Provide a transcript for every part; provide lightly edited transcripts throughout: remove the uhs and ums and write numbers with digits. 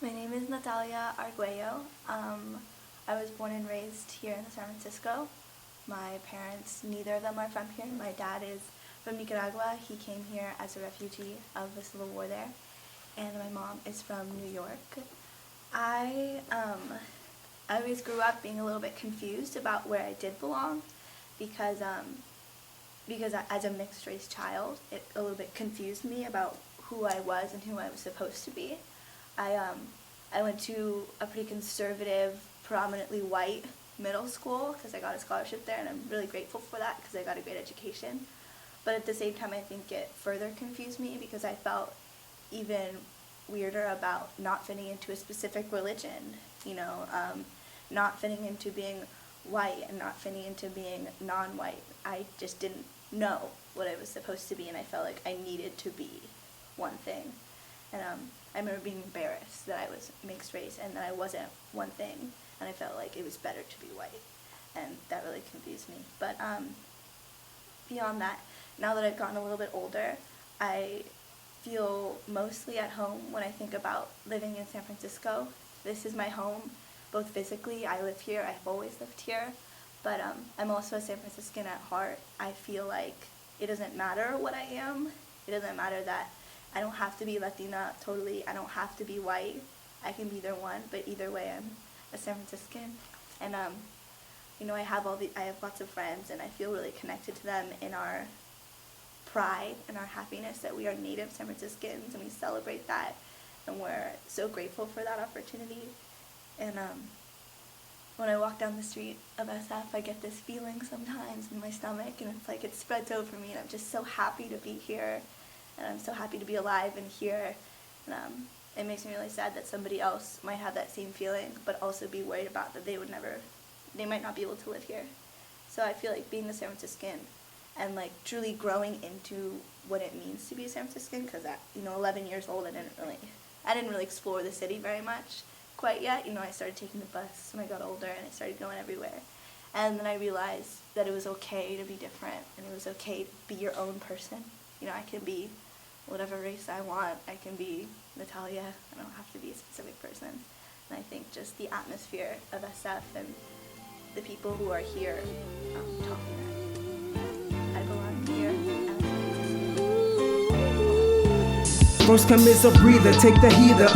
My name is Natalia Arguello. I was born and raised here in San Francisco. My parents, neither of them are from here. My dad is from Nicaragua. He came here as a refugee of the Civil War there. And my mom is from New York. I always grew up being a little bit confused about where I did belong because as a mixed race child, it a little bit confused me about who I was and who I was supposed to be. I went to a pretty conservative, predominantly white middle school because I got a scholarship there, and I'm really grateful for that because I got a great education. But at the same time, I think it further confused me because I felt even weirder about not fitting into a specific religion, not fitting into being white and not fitting into being non-white. I just didn't know what I was supposed to be, and I felt like I needed to be one thing. And I remember being embarrassed that I was mixed race and that I wasn't one thing, and I felt like it was better to be white, and that really confused me. But beyond that, now that I've gotten a little bit older, I feel mostly at home when I think about living in San Francisco. This is my home, both physically. I live here. I've always lived here. But I'm also a San Franciscan at heart. I feel like it doesn't matter what I am. It doesn't matter that I don't have to be Latina totally. I don't have to be white. I can be either one, but either way, I'm a San Franciscan. And I have lots of friends, and I feel really connected to them in our pride and our happiness that we are native San Franciscans, and we celebrate that, and we're so grateful for that opportunity. And when I walk down the street of SF, I get this feeling sometimes in my stomach, and it's like it spreads over me, and I'm just so happy to be here, and I'm so happy to be alive and here. And it makes me really sad that somebody else might have that same feeling, but also be worried about that they might not be able to live here. So I feel like being a San Franciscan and like truly growing into what it means to be a San Franciscan, because at 11 years old, I didn't really explore the city very much quite yet. I started taking the bus when I got older, and I started going everywhere. And then I realized that it was okay to be different, and it was okay to be your own person. I can be whatever race I want. I can be Natalia. I don't have to be a specific person. And I think just the atmosphere of SF and the people who are here taught me that I belong here. First come is a breather, take the heather,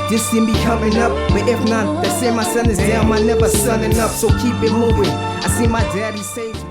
Just see me coming up, but if not, they say my son is down, my never sunning up, so keep it moving. I see my daddy saves me.